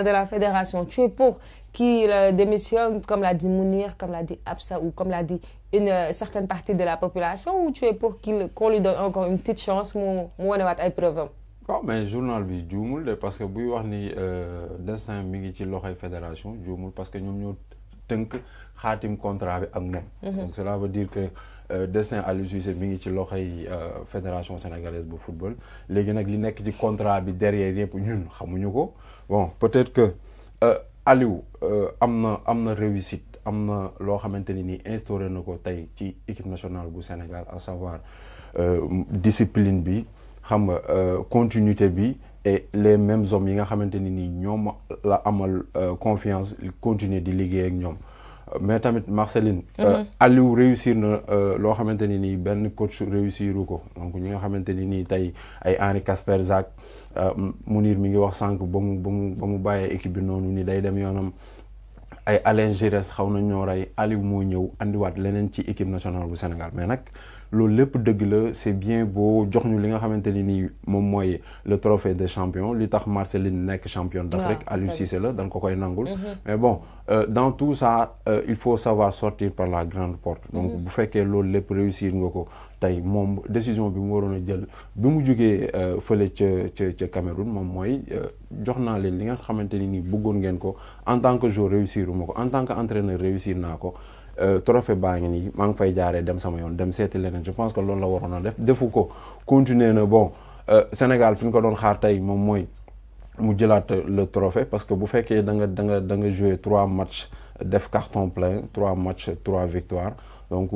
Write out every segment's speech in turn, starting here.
de la fédération, tu es pour qu'il démissionne, comme l'a dit Mounir, comme l'a dit Absa ou comme l'a dit une certaine partie de la population, ou tu es pour qu'on lui donne encore une petite chance mu wanewaat ay preuves? waaw mais journal bi juumul de parce que buy wax ni destin mi ngi ci loxoy fédération juumul parce que ñoom ñoo tënk xaatim contrat bi ak moom. Donc cela veut dire que destin Aliou Cissé mi ngi ci loxoy fédération sénégalaise bu football léegi nag li nekk ci contrat bi derrière yëpp ñun xamuñu ko bon peut-être que Aliou am na réussite am na loo xamante ni nii instauré na ko tey ci équipe nationale bu Sénégal à savoir discipline bi. xam nga continuité bi et les mêmes hommes yi nga xamante ni nii ñoom la amal confiance continuer di liggéey ak ñoom mais tamit Marceline Aliou réussir na loo xamante ni nii benn coach réussiru ko donc ñi nga xamante ni nii tey ay Henri Casper Zak Mounir mi ngi wax sànq ba mu bàyyee équipe bi noonu ni day dem yoonam ay Alain Giresse xaw na ñoo rey Aliou moo ñëw andiwaat leneen ci équipe nationale bu Sénégal mais nag loolu lépp dëgg la c'est bien boo jox ñu li nga xamante ni nii moom mooy le trophée de champion li tax Marceline nekk championne d'Afrique Aliou Cissé la dañ ko koy nangul mais bon dans tout ça il faut savoir sortir par la grande porte donc bu fekkee loolu lépp réussir nga ko tey moom décision bi mu waroon a jël bi mu jógee fële ca Cameroun moom mooy jox naa leen li nga xamante ni nii bëggoon ngeen ko en tant que joueur réussir uma ko en tant que entraîneur réussir naa ko trophée baa ngi nii maa ngi fay jaaree dem sama yoon dem seeti leneen je pense que loolu la waroon a defu ko continuer na bon Sénégal fi ñu ko doon xaar tey moom mooy mu jëlaat le trophée parce que bu fekkee da nga jouer 3 matchs def carton plein 3 matchs 3 victoires donc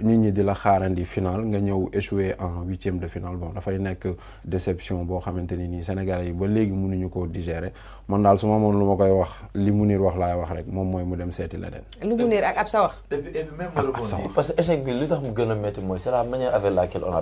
nit ñi di la xaarandi final nga ñëw échouer en 8e de finale bon dafay nekk déception boo xamante ni nii Sénégalais yi ba léegi mënuñu koo digérer man daal su ma moom lu ma koy wax li Mounir wax laay wax rek moom mooy mu dem seeti leneen. lu Mounir ak Absa wax. et puis même parce que échec bi li tax mu gën a métti mooy c'est la manière avec laquelle on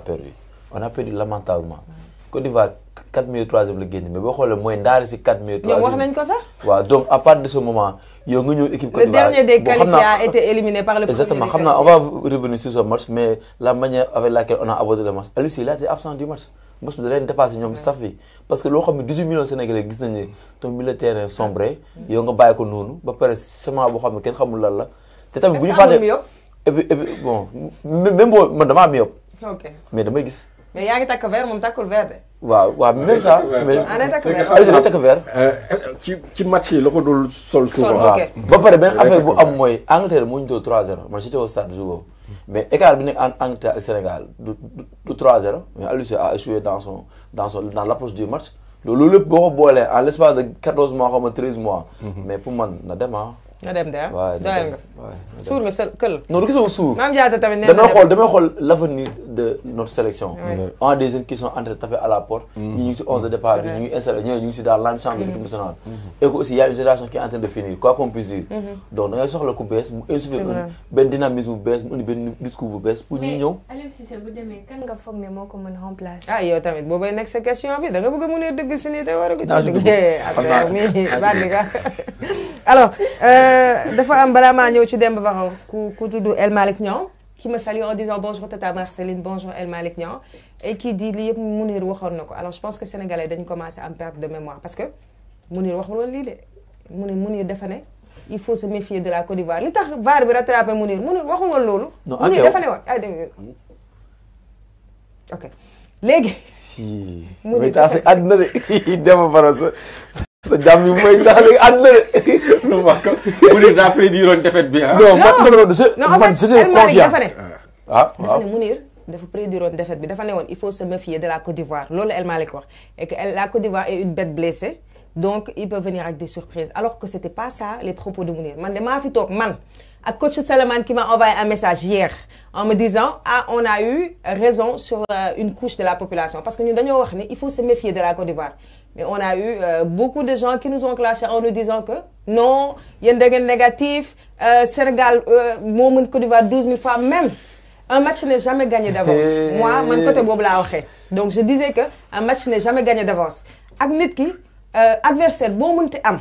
a perdu lamentablement. Côte d'Ivoire 4 minutes 3e la génn mais boo xoolee mooy ndaari si 4 minutes 3e. ñoom wax nañ ko sax. waaw donc à partir de ce moment yow nga ñëw équipe Côte d'Ivoire. le dernier des qualifiés a été éliminé par le premier. Exactement xam naa on va revenir sur ce match mais la manière avec laquelle on a abordé le match Aliou Cissé il a été absent du match match bi da leen dépassé ñoom staff bi parce que loo xam ne 18 millions Sénégalais gis nañu ne ton milieu de terrain sombré yow nga bàyyi ko noonu ba pare chemin boo xam ne kenn xamul lan la. te tamit bu ñu fàtte et puis bon même boo man damaa am yóbbu. ok mais damay gis. mais yaa ngi takk vert moom takkul vert de. waaw même ça. mais takk vert. ci match yi la ko dul sol souvent. ok ba pare benn affaire bu am mooy Angleterre moo ñu doon 3-0 man j'étais au stade jour boobu mais écart bi nekk en Angleterre ak Sénégal du 3-0 mais Aliou Cissé a échoué dans l'approche du match loolu lépp boo ko boolee en l'espace de 14 mois xaw ma 13 mois. mais pour man na dem nga dem de waaw doyal nga. suur nga sa kël. non du gisoo suur. Mame Diatta tamit nee na damay xool l'avenir de notre sélection. on a des jeunes qui sont en train de taper à la porte. ñi ngi si 11 de départ bi ñu ngi installé ñooñu ñu ngi si dans l'ensemble de l'équipe nationale. et que aussi y a une génération qui est en train de finir quoi qu'on puisse dire. donc da ngay soxla ku bees mu insuffler benn dynamisme bu bees mu indi benn discours bu bees pour ñuy ñëw. Aliou Cissé bu demee kan nga foog ne moo ko mën a remplacer. ah yow tamit boobay nekk sa question bi da nga bëgg a mën a dëgg si nii te war a ko ci dëgg. alors dafa am balaa maa ñëw ci Demba Ba ku tudd El Malick Niang qui me salue en disant bonjour Tata Marceline bonjour El Malick Niang et qui dit li yëpp Mounir waxoon na ko alors je pense que sénégalais dañu commencé am perte de mémoire parce que Mounir waxul woon lii de Mounir dafa ne il faut se méfier de la Côte d'Ivoire li tax VAR bi rattrapé Mounir waxul woon loolu. Mounir dafa ne woon ah dégg ok léegi. si mooy tax àdduna de Demba Ba sa jàmm yi mooy tax léegi àdduna de. lu wax ko Mounir daa prédiroon défaite bi ah. non man j'étais confiant dafa ne. dafa ne Mounir dafa prédiroon défaite bi dafa ne woon il faut se méfier de la Côte d'Ivoire loolu El Malick wax et que la Côte d'Ivoire est une bête blessée donc il peut venir avec des surprises alors que c'était pas ça les propos de Mounir man de maa fi toog man ak coach Salamane qui m'a envoyé un message hier en me disant on a eu raison sur une couche de la population parce que ñun dañoo wax ni il faut se méfier de la Côte d'Ivoire mais on a eu beaucoup de gens qui nous ont clashé en nous disant que non yéen da ngeen négatif Sénégal moo mën Côte d'Ivoire 12 000 fois même un match n'est jamais gagné d'avance moi man côté boobu laa waxee donc je disais que un match n'est jamais gagné d'avance ak nit ki adversaire boo mënti am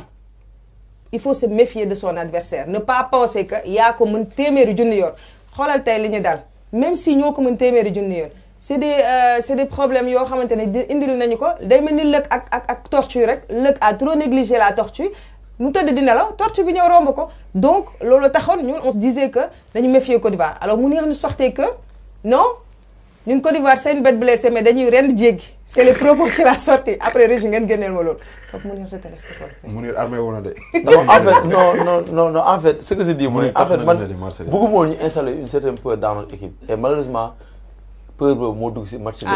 il faut se méfier de son adversaire ne pas penser que yaa ko mën téeméeri junni yoon xoolal tey li ñu dal même si ñoo ko mën téeméeri junni yoon c'est des problèmes yoo xamante ne indil nañu ko day mel ni lëg ak tortue rek lëg a trop négligé la tortue mu tëdd di nelaw tortue bi ñëw romb ko donc loolu taxoon ñun on se disait que dañu méfier Côte d'Ivoire alors Mounir nous sortait que non ñun Côte d'Ivoire c'est une bête blessée mais dañuy rend jéggi c'est les propos qu'il a sorti après Régis ngeen génneel ma loolu donc Mounir je te laisse Mounir armé woon na de. non en fait non en fait ce que je dis mooy en fait man bëgguma woon ñu installer une certaine peur dans notre équipe et malheureusement peur boobu moo dugg si match bi.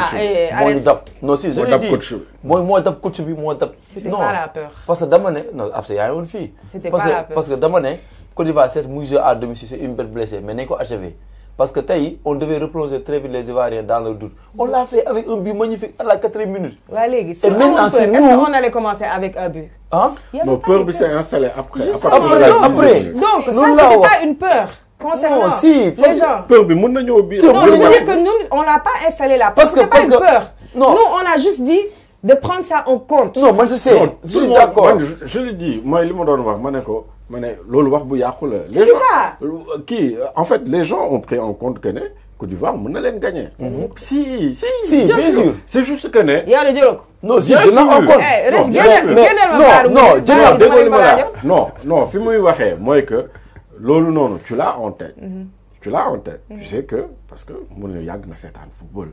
moo ñu dab non si je l'ai dit moo dab coach bi moo dab. c'était pas la peur. parce que dama ne non ab yaa ngi woon fii. c'était pas la peur parce que dama ne Côte d'Ivoire certes muy jouer à domicile c'est une bête blessée mais nañ ko achever parce que tey on devait replonger très vite les Ivoiriens dans le doute on l'a fait avec un but magnifique à la 4e minute. waaw léegi su amoon peur est-ce qu'on allait commencer avec un but. ah non peur bi c'est installé après. après donc ça c'était pas une peur. concernant si les gens. peur bi mën na ñëw bi. non je veux dire que nous on l'a pas installé là. parce que c'était pas une peur. non nous on a juste dit de prendre ça en compte. non man je sais. je suis d'accord man je le dis mooy li ma doon wax ma ne ko ma ne loolu wax bu yàqu la. c'est ça kii en fait les gens ont pris en compte que ne Côte d'Ivoire mën na leen gagner. si bien sûr. c'est juste que ne. yaa la jëloo ko. non si jël na en compte. non fi muy waxee mooy que loolu noonu tu l'as en tête. tu l'as en tête. tu sais que parce que mun na yàgg na seetaan football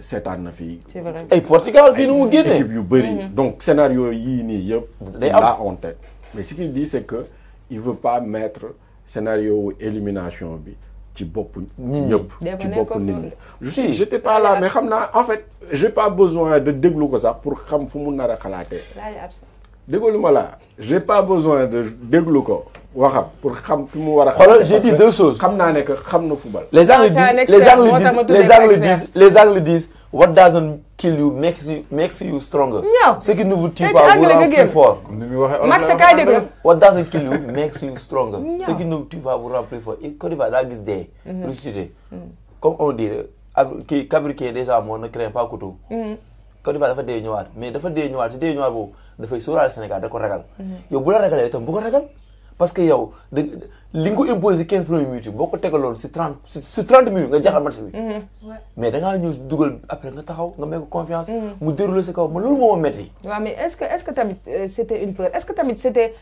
seetaan na fi. c'est vrai ay Portugal fii nu mu génnee équipe yu bëri. donc scénario yii nii yëpp. day là en tête mais ce qu'il dit c'est que il veut pas mettre scénario élimination bi ci bopp ñëpp. ci bopp nit ñi. si j'étais pas là mais xam naa en fait j'ai pas besoin de déglu ko sax pour xam fu mu nar a xalaatee. déglu ma la j'ai pas besoin de déglu ko waxam pour xam fi mu war a. xoolal j'ai dit deux choses. xam naa ne que xam na football. les Anglais disent what doesn't kill you makes you stronger. ce qui ne vous tue pas vous rend plus fort. Max kay déglu. what doesn't kill you makes you stronger. ce qui ne vous tue pas vous rend plus fort Côte d'Ivoire daa gis dee. ressuscité comme on dit kii Cabriquet déjà moo ne craint pas couteau. Côte d'Ivoire dafa dee ñëwaat mais dafa dee ñëwaat te dee ñëwaat boobu dafay sóoraale Sénégal da ko ragal. yow bu la ragalee itam bu ko ragal parce que yow li nga ko imposé si 15 premières minutes boo ko tegaloon si 30 minutes nga jaxal match bi. mais da ngaa ñëw dugal après nga taxaw nga may ko confiance. mu déroulé sa kaw ma loolu moo ma metti. waaw mais est-ce que tamit c'était une peur est-ce que tamit c'était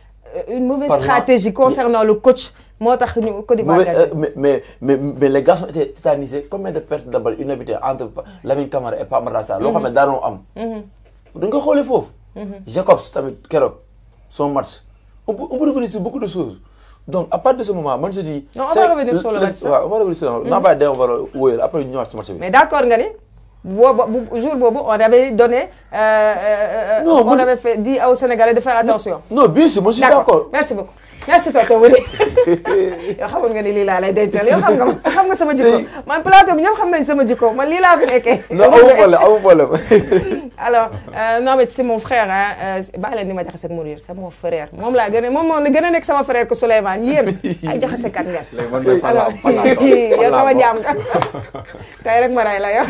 une mauvaise stratégie concernant le coach moo tax ñu Côte d'Ivoire mais les garçons étaient tétanisés combien de pertes de balles inhabituelles entre Lamine Camara et Pape Matar Sarr loo xam ne daanoo am. da nga xoolee foofu. Jacobs tamit keroog son match on peut revenir sur beaucoup de choses donc à partir de ce moment man je dis. non on va revenir sur le match waaw on va revenir sur le match. naa bàyyi dem war a wóyal après ñu ñëwaat si match bi. mais d'accord nga ni jour boobu on avait donné. non on avait fait dit aux Sénégalais de faire attention. non bien sûr moi je suis d'accord. merci beaucoup. merci tonton Wuri yow xamoon nga ni lii laa lay dencal yow xam nga sama jikko man plateau bi ñëpp xam nañ sama jikko man lii laa fi nekkee. non amul problème. alors non mais c'est mon frère ah bàyyi leen di ma jaxase ak Mounir c'est mon frère moom laa gën a moom moo gën a nekk sama frère que Souleymane yéen ay jaxasekat ngeen. alors yow sama jaam nga tey rek ma ray la yow.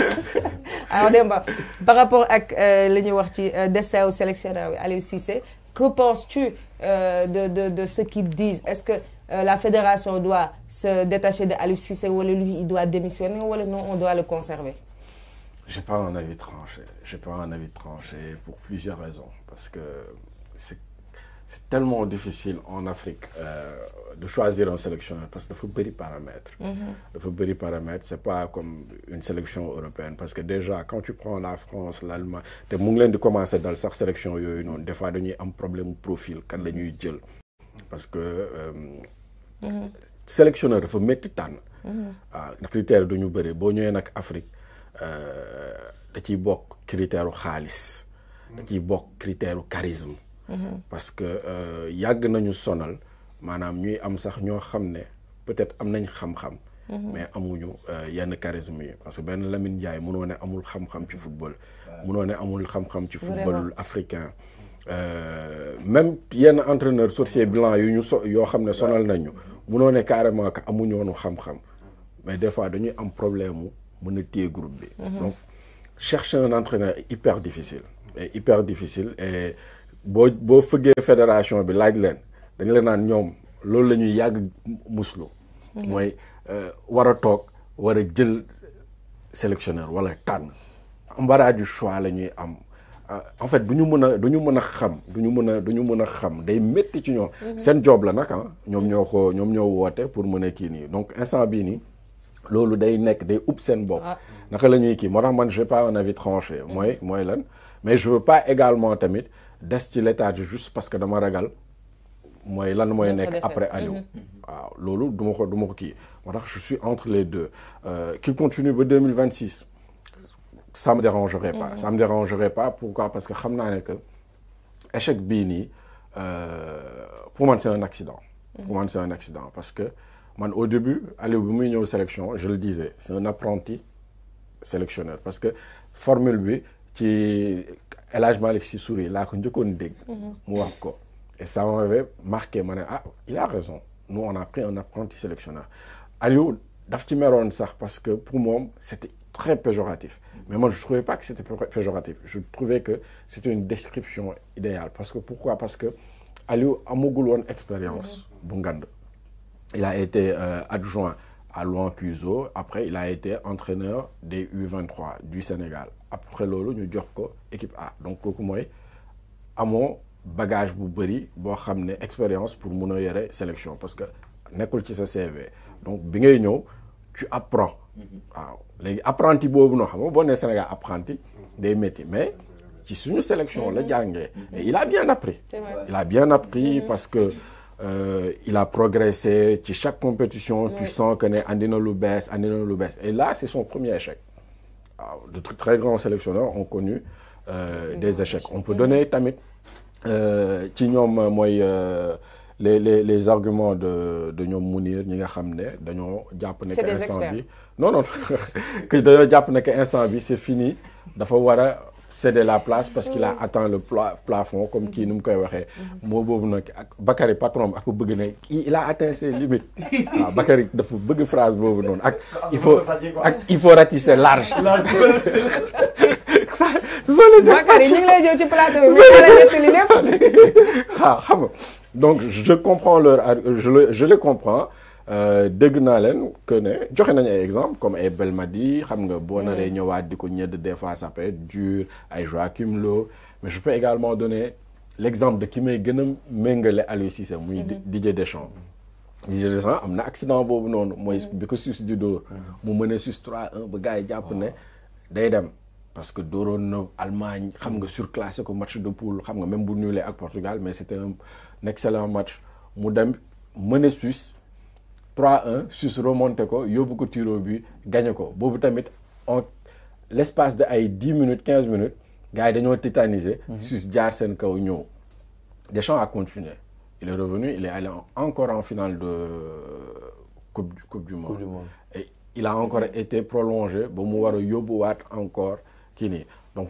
alors Demba par rapport ak li ñuy wax ci destin au sélectionneur Aliou Cissé que penses-tu de ce qu'ils disent est-ce que la fédération doit se détacher de Aliou Cissé ou lui il doit démissionner ou non on doit le conserver? J'ai pas un avis tranché pour plusieurs raisons parce que c'est tellement difficile en Afrique de choisir un sélectionneur parce que dafa bëri paramètres. dafa bëri paramètres c'est pas comme une sélection européenne parce que déjà quand tu prends la France l'Allemagne te mu ngi leen di commencer dal sax sélection yooyu noonu des fois dañuy am problème profil kan la ñuy jël parce que sélectionneur dafa métti tànn. waaw critères dañu bëri boo ñëwee nag Afrique da ciy bokk critère u xaalis. da ciy bokk critère u charisme. parce que yàgg nañu sonal maanaam ñuy am sax ñoo xam ne peut-être am nañ xam-xam. mais amuñu yenn charisme yi parce que benn Lamine Ndiaye mënoo ne amul xam-xam ci football. mënoo ne amul xam-xam ci football africain. même yenn entraîneur sorcier blanc yu ñu yoo xam ne sonal nañu mënoo ne carrément que amuñu woon xam-xam mais des fois dañuy am problème mu mën a téye groupe bi. donc chercher un entraîneur est hyper difficile. et boo fëggee fédération bi laaj leen dañ leen naan ñoom loolu la ñuy yàgg muslu. mooy war a toog war a jël sélectionneur wala tànn embarras du choix la ñuy am en fait du ñu mën a xam day métti ci ñoom. seen job la nag ñoom ñoo woote pour mën a kii nii donc instant bii nii loolu day upp seen bopp. naka la ñuy kii moo tax man j'ai pas un avis tranché mooy lan mais je veux pas également tamit des ci léthargie juste parce que dama ragal mooy lan mooy nekk après Aliou. waaw loolu du ma ko kii moo tax je suis entre les deux qu'il continue ba 2026 ça me dérangerait pas. Ça me dérangerait pas pourquoi parce que xam naa ne que échec bii nii pour man c'est un accident. Pour man c'est un accident parce que man au début Aliou bi muy ñëw sélection je le disais c'est un apprenti sélectionneur parce que formule bi ci El Hadj Malick Sy Souris laa ko njëkkoon dégg. mu wax ko et ça m'avait marqué ma ne il a raison nous on a pris un apprenti sélectionneur Aliou daf ci meroon sax parce que pour moi c'était très péjoratif mais moi je trouvais pas que c'était péjoratif je trouvais que c'était une description idéale parce que pourquoi parce que Aliou amagul woon expérience bu ngand il a été adjoint à Louan Cuiseaux après il a été entraîneur des U23 du Sénégal après loolu ñu jox ko équipe A donc kooku mooy amoo bagage bu bëri boo xam ne expérience pour mun a yore sélection parce que nekkul ci sa CV donc bi ngay ñëw tu apprends waaw léegi apprenti boobu noo xam nga boo nee Sénégal apprenti day métti mais ci suñu sélection la jàngee et il a bien appris il a bien appris parce que il a progressé ci chaque compétition tu sens que ne andi na lu bees et là c'est son premier échec waaw de très grands sélectionneurs ont connu des échecs on peut donner tamit ci ñoom mooy les arguments de ñoom Mounir ñi nga xam ne dañoo jàpp ne que instant bi non que dañoo jàpp ne que instant bi c'est fini dafa war a céder la place parce qu'il a atteint le plafond comme kii nu mu koy waxee moo boobu nag ak Bakary patron ak bëgg ne il a atteint ses limites waaw Bakary dafa bëgg phrase boobu noonu ak il faut ratisser large ça ce sont les Bakary ñu ngi lay jëw ci plateau bi mais la nettali lépp xam nga donc je comprends je les comprends dégg naa leen que ne joxe nañu ay exemple comme ay Belmadi xam nga boo naree ñëwaat di ko ñedd des fois ça peut être dur ay Joachim Low mais je peux également donner l'exemple de ki may gën a méngale Aliou Cissé muy Didier Deschamps am na accident boobu noonu mooy bi ko Suisse di dóor mu mën a Suisse 3-1 ba gars yi jàpp ne day dem parce que dooroon na Allemagne xam nga surclassé ko match de poule xam nga même bu nulé ak Portugal mais c'était un excellent match mu dem mën a Suisse 3-1 Suisse remonté ko yóbbu ko tir au but gagné ko boobu tamit en l'espace de ay 10 minutes 15 minutes gars yi dañoo tétanisé Suisse jaar seen kaw ñëw Deschamps a continué il est revenu il est allé encore en finale de coupe du monde et il a encore été prolongé ba mu war a yóbbuwaat encore kii nii donc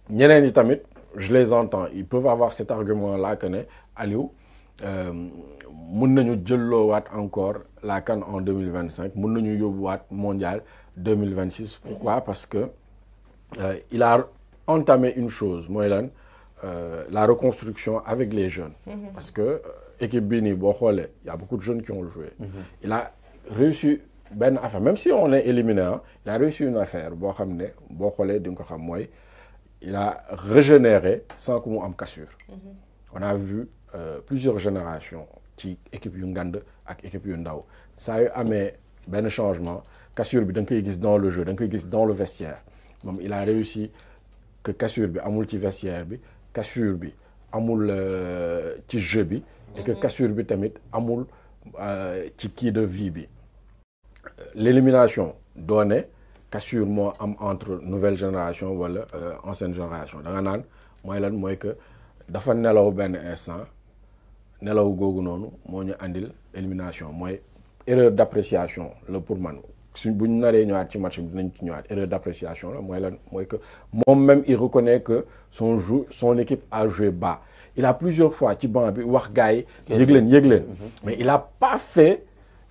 ñeneen ñi tamit je les entends ils peuvent avoir cet argument là que ne Aliou mën nañu jëlloowaat encore la CAN en 2025 mën nañu yóbbuwaat mondial 2026 pourquoi parce que il a entamé une chose mooy lan la reconstruction avec les jeunes parce que équipe bii nii boo xoolee y a beaucoup de jeunes qui ont joué il a réussi benn affaire même si on est éliminé il a réussi une affaire boo xam ne boo xoolee di nga ko xam mooy il a régénéré sans que mu am cassure on a vu plusieurs générations ci équipe yu ngand ak équipe yu ndaw saa yu amee benn changement cassure bi da nga koy gis dans le jeu da nga koy gis dans le vestiaire moom il a réussi que cassure bi amul ci vestiaire bi cassure bi amul ci jeu bi et que cassure bi tamit amul ci kii de vie bi l'élimination doone cassure moo am entre nouvelle génération wala ancienne génération da nga naan mooy lan mooy que dafa nelaw benn instant nelaw googu noonu moo ñu andil élimination mooy erreur d'appréciation la pour man suñ bu ñu naree ñëwaat ci match bi dinañ ci ñëwaat erreur d'appréciation la mooy lan mooy que moom même il reconnaît que son équipe a joué bas il a plusieurs fois ci banc bi wax gars yi yëg leen mais il a pas fait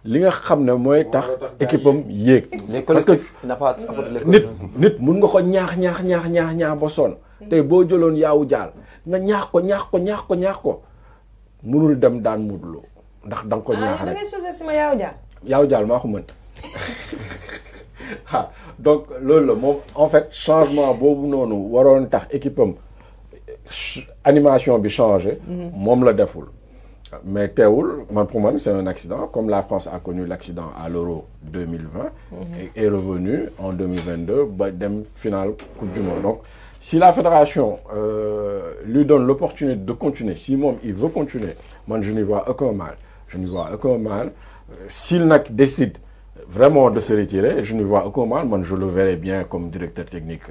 li nga xam ne mooy tax équipe am yéeg parce que nit mun nga ko ñaax ba sonn tey boo jëloon yaawu jaal nga ñaax ko mënul dem daan Modou Lo ndax da nga ko ñaax rek. da ngay sous-estimer yaawu jaal. yaawu jaal maa ko mën ah donc loolu la moom en fait changement boobu noonu waroon tax équipe am animation bi changé. moom la deful. mais teewul man pour man c'est un accident comme la France a connu l'accident à l'Euro 2020. et est revenu en 2022 ba dem finale Coupe du Monde. Donc si la fédération lui donne l'opportunité de continuer si moom il veut continuer man je n'y vois aucun mal je n'y vois aucun mal s'il nag décide vraiment de se retirer je n'y vois aucun mal man je le verrai bien comme directeur technique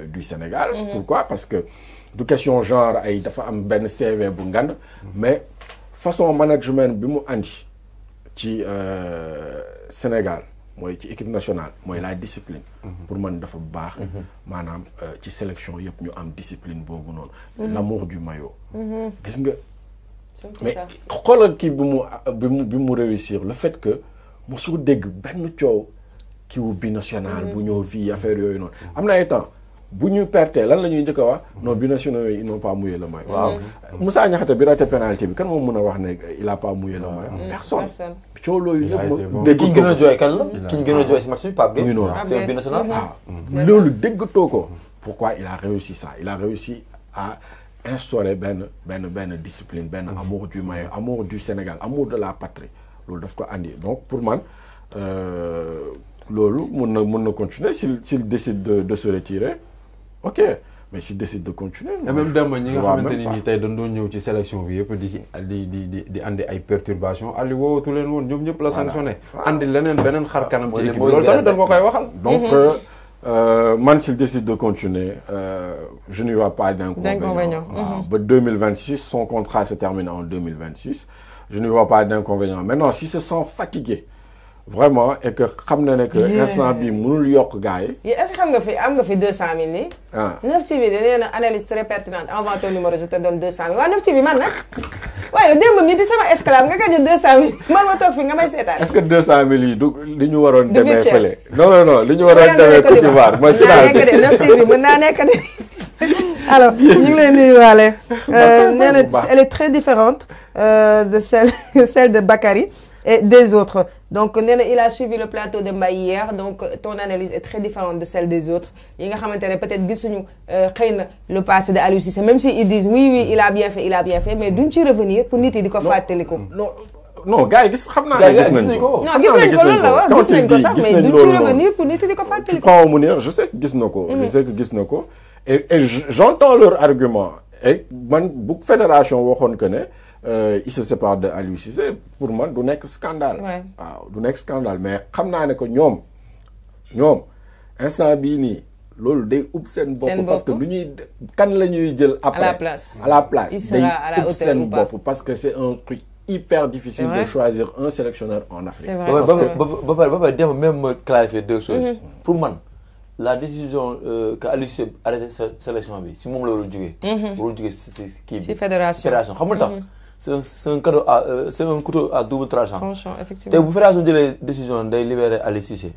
du Sénégal. Pourquoi? Parce que du question genre ay dafa am benn CV bu ngand mais façon management bi mu andi ci Sénégal mooy ci équipe nationale mooy la discipline. pour man dafa baax. maanaam ci sélection yëpp ñu am discipline boobu noonu. l'amour du maillot. gis nga. mais xoolal kii bi mu réussir le fait que mosoo dégg benn coow kiiwu binational bu ñëw fii affaire yooyu noonu am na ay temps bu ñu pertee lan la ñuy njëkk a wax non binationaux yi ils n'ont pas mouillé le maillot. waaw Moussa Niakhaté bi raté pénalty bi kan moo mën a wax ne il a pas mouillé le maillot. personne coow loolu yëpp. dégg ki ñu gën a jooy kan la ki ñu gën a jooy si match bi Pape Gueye. c'est un binational. waaw loolu déggatoo ko. pourquoi il a réussi ça il a réussi à instaurer benn discipline benn amour du maillot amour du Sénégal amour de la patrie loolu daf ko andi donc pour man loolu mun na continuer s'il décide de se retirer ok mais s'il décide de continuer. et même dem ñi nga xamante ni nii tey dañ doon ñëw ci sélection bi yëpp di andi ay perturbations Aliou woowatu leen woon ñoom ñëpp la sanctionné. andi leneen beneen xar kanam ci équipe loolu tamit dañ ko koy waxal. donc man s'il décide de continuer je n'y vois pas d'inconvénient. Ba 2026 son contrat se termine en 2026 je n'y vois pas d'inconvénient maintenant si se sent fatigué vraiment et que xam na ne que instant bi mënul yokk gars yi. est-ce que am nga fi 200 000 nii. ah 9TV dañu ne analyse très pertinente envoie ton numéro je te donne 200 000 waaw 9TV man nag waaye démb mi di sama esclave nga ko jox 200 000 man ma toog fi nga may seetaan. est-ce que 200 000 yi du li ñu waroon demee fële. non li ñu waroon demee Côte d'Ivoire mooy final bi 9TV mën naa nekk de. alors ñu ngi lay nuyuwaale. nee na elle est très différente de celle de Bakary et des autres. Donc il a suivi le plateau de Mbaye hier donc ton analyse est très différente de celle des autres yi nga xamante ne peut-être gisuñu xëy na le passé de Aliou Cissé même si ils disent oui il a bien fait mais duñ ci revenir pour nit yi di ko fàttaliku. non gars yi xam naa ne gis nañ ko. non gis nañ ko loolu la wax gis nañ ko sax mais duñ ci revenir pour nit yi di ko fàttaliku. tu prends Mounir je sais que gis na ko. je sais que gis na ko et j'entends leur argument et man bu fédération waxoon que ne. Il se sépare de Aliou Cissé pour moi du nekk scandale. waaw du nekk scandale mais xam naa ne que ñoom instant bii nii loolu day ub seen bopp. parce que lu ñuy kan la ñuy jël après. à la place il sera à la hauteur ou pas parce que c'est un truc hyper difficile de choisir un sélectionneur en Afrique. c'est vrai ba pare dem même clarifier deux choses. pour man la décision que Aliou Cissé arrêté sa sélection bi si moom la war a jógee. war a jógee si kii bi. si fédération xam nga tax. c'est un couteau à double tranchant. Effectivement. te bu fédération jëlee décision day libérer Aliou Cissé